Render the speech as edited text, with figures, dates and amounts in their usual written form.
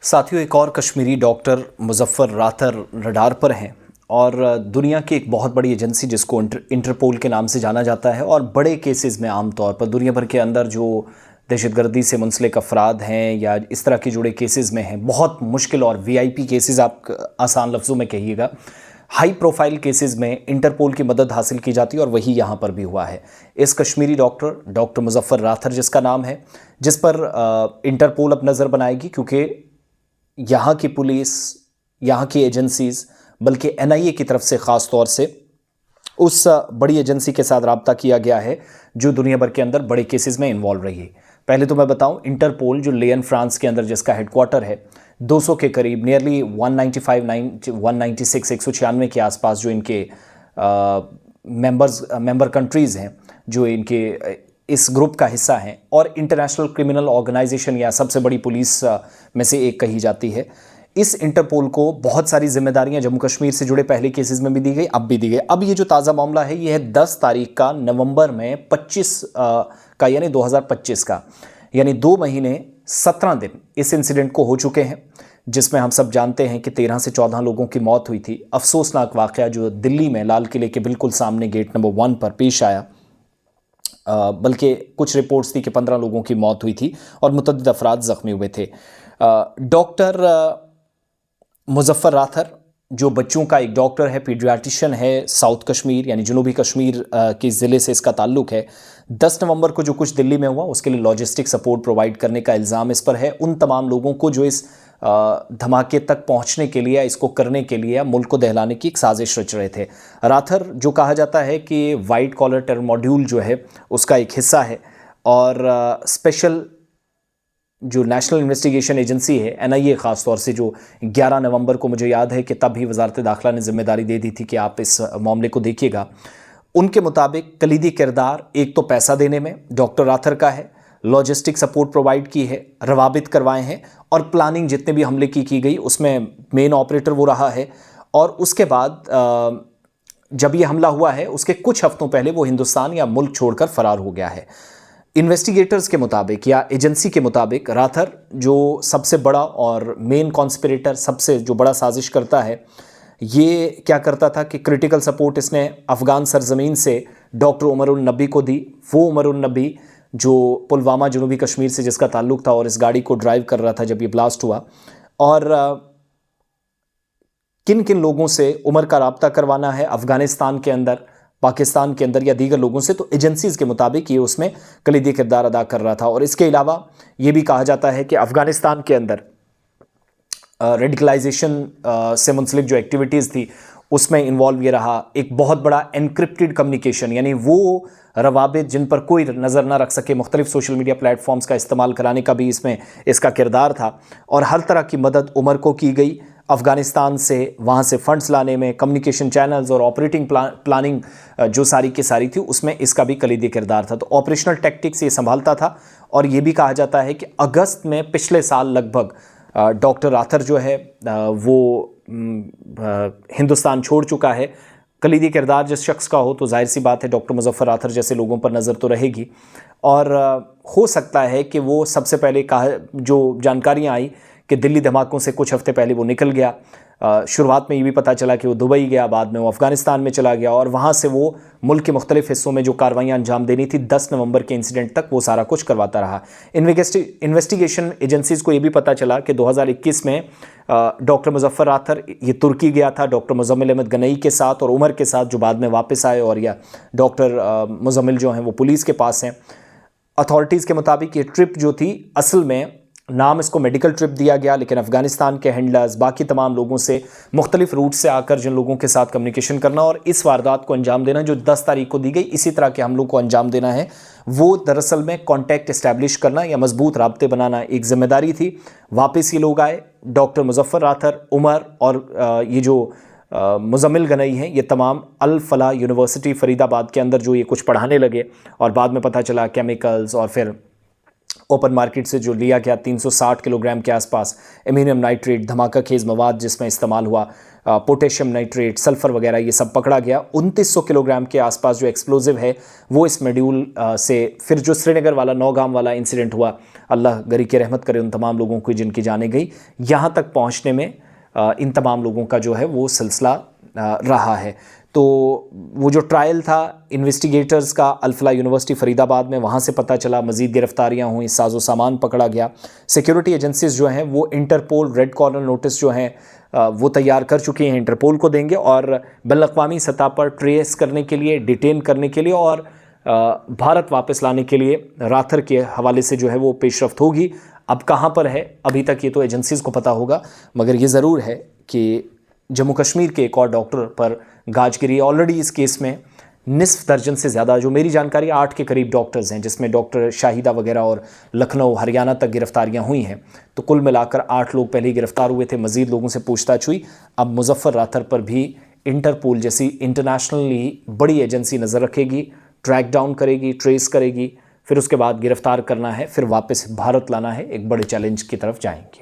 साथियों, एक और Kashmiri doctor Muzaffar rather radar पर हैं और दुनिया की एक बहुत बड़ी एजेंसी जिसको इंटरपोल के नाम से जाना जाता है और बड़े केसेस में आम तौर पर दुनिया भर के अंदर जो दहशतगर्दी से मुंसलिक अफराद हैं या इस तरह के जुड़े केसेस में हैं, बहुत मुश्किल और वीआईपी केसेस आप आसान लफ्ज़ों में कहिएगा, हाई प्रोफाइल केसेस में इंटरपोल की मदद हासिल की जाती है और वही यहाँ पर भी हुआ है। इस कश्मीरी डॉक्टर मुज़फ़्फ़र राथर जिसका नाम है, जिस पर इंटरपोल अब नज़र बनाएगी, क्योंकि यहाँ की पुलिस, यहाँ की एजेंसीज, बल्कि एनआईए की तरफ से ख़ास तौर से उस बड़ी एजेंसी के साथ रब्ता किया गया है जो दुनिया भर के अंदर बड़े केसेस में इन्वॉल्व रही है। पहले तो मैं बताऊं, इंटरपोल जो लियन फ्रांस के अंदर जिसका हेडक्वार्टर है, 200 के करीब, नियरली 196 196 के आसपास जो इनके मेंबर कंट्रीज़ हैं जो इनके इस ग्रुप का हिस्सा हैं और इंटरनेशनल क्रिमिनल ऑर्गेनाइजेशन या सबसे बड़ी पुलिस में से एक कही जाती है। इस इंटरपोल को बहुत सारी जिम्मेदारियां जम्मू कश्मीर से जुड़े पहले केसेस में भी दी गई, अब भी दी गई। अब ये जो ताज़ा मामला है, ये है 10 तारीख का, नवंबर में 25 का, यानी 2025 का, यानी 2 महीने 17 दिन इस इंसिडेंट को हो चुके हैं, जिसमें हम सब जानते हैं कि 13 से 14 लोगों की मौत हुई थी। अफसोसनाक वाक़या जो दिल्ली में लाल किले के बिल्कुल सामने गेट नंबर 1 पर पेश आया, बल्कि कुछ रिपोर्ट्स थी कि 15 लोगों की मौत हुई थी और मुतअद्दिद अफराद ज़ख्मी हुए थे। डॉक्टर मुज़फ़्फ़र राथर जो बच्चों का एक डॉक्टर है, पीडियाट्रिशियन है, साउथ कश्मीर यानी जनूबी कश्मीर के ज़िले से इसका ताल्लुक़ है। 10 नवंबर को जो कुछ दिल्ली में हुआ, उसके लिए लॉजिस्टिक सपोर्ट प्रोवाइड करने का इल्ज़ाम इस पर है। उन तमाम लोगों को जो इस धमाके तक पहुंचने के लिए, इसको करने के लिए, मुल्क को दहलाने की एक साजिश रच रहे थे। राथर जो कहा जाता है कि वाइट कॉलर टेरर मॉड्यूल जो है उसका एक हिस्सा है और स्पेशल जो नेशनल इन्वेस्टिगेशन एजेंसी है, एनआईए ख़ास तौर से, जो 11 नवंबर को मुझे याद है कि तब ही वजारत दाखिला ने जिम्मेदारी दे दी थी कि आप इस मामले को देखिएगा। उनके मुताबिक कलीदी किरदार एक तो पैसा देने में डॉक्टर राथर का है, लॉजिस्टिक सपोर्ट प्रोवाइड की है, रवाबित करवाए हैं और प्लानिंग जितने भी हमले की गई उसमें मेन ऑपरेटर वो रहा है। और उसके बाद जब ये हमला हुआ है, उसके कुछ हफ्तों पहले वो हिंदुस्तान या मुल्क छोड़कर फरार हो गया है। इन्वेस्टिगेटर्स के मुताबिक या एजेंसी के मुताबिक राथर जो सबसे बड़ा और मेन कॉन्स्पिरेटर, सबसे जो बड़ा साजिश करता है, ये क्या करता था कि क्रिटिकल सपोर्ट इसने अफ़गान सरजमीन से डॉक्टर उमर उन नबी को दी। वो उमर उन नबी जो पुलवामा जनूबी कश्मीर से जिसका ताल्लुक़ था और इस गाड़ी को ड्राइव कर रहा था जब ये ब्लास्ट हुआ, और किन किन लोगों से उमर का रब्ता करवाना है अफ़गानिस्तान के अंदर, पाकिस्तान के अंदर या दीगर लोगों से, तो एजेंसीज़ के मुताबिक ये उसमें कलीदी किरदार अदा कर रहा था। और इसके अलावा ये भी कहा जाता है कि अफ़गानिस्तान के अंदर रेडिकलाइजेशन से मुंसलिक जो एक्टिविटीज़ थी उसमें इन्वॉल्व ये रहा। एक बहुत बड़ा एनक्रिप्टेड कम्युनिकेशन, यानी वो रवाबित जिन पर कोई नज़र ना रख सके, मुख्तलिफ सोशल मीडिया प्लेटफॉर्म्स का इस्तेमाल कराने का भी इसमें इसका किरदार था। और हर तरह की मदद उमर को की गई अफ़गानिस्तान से, वहाँ से फ़ंड्स लाने में, कम्युनिकेशन चैनल्स और ऑपरेटिंग प्लानिंग जो सारी की सारी थी, उसमें इसका भी कलीदी किरदार था। तो ऑपरेशनल टैक्टिक्स ये संभालता था। और ये भी कहा जाता है कि अगस्त में पिछले साल लगभग डॉक्टर राथर जो है वो हिंदुस्तान छोड़ चुका है। कलीदी किरदार जिस शख्स का हो तो जाहिर सी बात है डॉक्टर मुज़फ़्फ़र राथर जैसे लोगों पर नज़र तो रहेगी। और हो सकता है कि वो सबसे पहले जो जानकारियाँ आई कि दिल्ली धमाकों से कुछ हफ्ते पहले वो निकल गया। शुरुआत में ये भी पता चला कि वो दुबई गया, बाद में वो अफ़गानिस्तान में चला गया और वहाँ से वो मुल्क के मुख्तलिफ हिस्सों में जो कार्रवाइयाँ अंजाम देनी थी 10 नवंबर के इंसिडेंट तक, वो सारा कुछ करवाता रहा। इन्वेस्टिगेशन एजेंसीज़ को ये भी पता चला कि 2021 में डॉक्टर मुज़फ़्फ़र राथर ये तुर्की गया था डॉक्टर मुज़म्मिल अहमद गनई के साथ और उमर के साथ, जो बाद में वापस आए, और या डॉक्टर मुज़म्मिल जो हैं वो पुलिस के पास हैं। अथॉरिटीज़ के मुताबिक ये ट्रिप जो थी, असल में नाम इसको मेडिकल ट्रिप दिया गया, लेकिन अफ़गानिस्तान के हैंडलर्स, बाकी तमाम लोगों से मुख्तलिफ रूट से आकर जिन लोगों के साथ कम्युनिकेशन करना और इस वारदात को अंजाम देना जो 10 तारीख को दी गई, इसी तरह के हमलों को अंजाम देना है, वो दरअसल में कॉन्टैक्ट इस्टेब्लिश करना या मजबूत राब्ते बनाना एक ज़िम्मेदारी थी। वापस ये लोग आए, डॉक्टर मुज़फ़्फ़र राथर, उमर और ये जो मुज़म्मिल गनई हैं, ये तमाम अल फलाह यूनिवर्सिटी फरीदाबाद के अंदर जो ये कुछ पढ़ाने लगे। और बाद में पता चला केमिकल्स और फिर ओपन मार्केट से जो लिया गया 360 किलोग्राम के आसपास एल्युमिनियम नाइट्रेट, धमाका खेज़ मवाद जिसमें इस्तेमाल हुआ, पोटेशियम नाइट्रेट, सल्फर वगैरह ये सब पकड़ा गया। 2900 किलोग्राम के आसपास जो एक्सप्लोजिव है वो इस मॉड्यूल से, फिर जो श्रीनगर वाला नौगाम वाला इंसिडेंट हुआ, अल्लाह गरी की रहमत करे उन तमाम लोगों को जिनकी जानें गई, यहाँ तक पहुँचने में इन तमाम लोगों का जो है वो सिलसिला रहा है। तो वो जो ट्रायल था इन्वेस्टिगेटर्स का अल-फलाह यूनिवर्सिटी फरीदाबाद में, वहाँ से पता चला, मज़ीद गिरफ्तारियाँ हुई, साजो सामान पकड़ा गया। सिक्योरिटी एजेंसीज़ जो हैं वो इंटरपोल रेड कॉर्नर नोटिस जो हैं वो तैयार कर चुकी हैं, इंटरपोल को देंगे और बैनुल-अक़वामी सतह पर ट्रेस करने के लिए, डिटेन करने के लिए और भारत वापस लाने के लिए राथर के हवाले से जो है वो पेशरफ्त होगी। अब कहाँ पर है अभी तक ये तो एजेंसीज़ को पता होगा, मगर ये ज़रूर है कि जम्मू कश्मीर के एक और डॉक्टर पर गाज गिरी। ऑलरेडी इस केस में निस्फ दर्जन से ज़्यादा, जो मेरी जानकारी 8 के करीब डॉक्टर्स हैं, जिसमें डॉक्टर शाहिदा वगैरह और लखनऊ हरियाणा तक गिरफ्तारियां हुई हैं। तो कुल मिलाकर 8 लोग पहले ही गिरफ्तार हुए थे, मज़ीद लोगों से पूछताछ हुई। अब मुजफ्फर राथर पर भी इंटरपोल जैसी इंटरनेशनली बड़ी एजेंसी नज़र रखेगी, ट्रैक डाउन करेगी, ट्रेस करेगी, फिर उसके बाद गिरफ्तार करना है, फिर वापस भारत लाना है, एक बड़े चैलेंज की तरफ जाएंगे।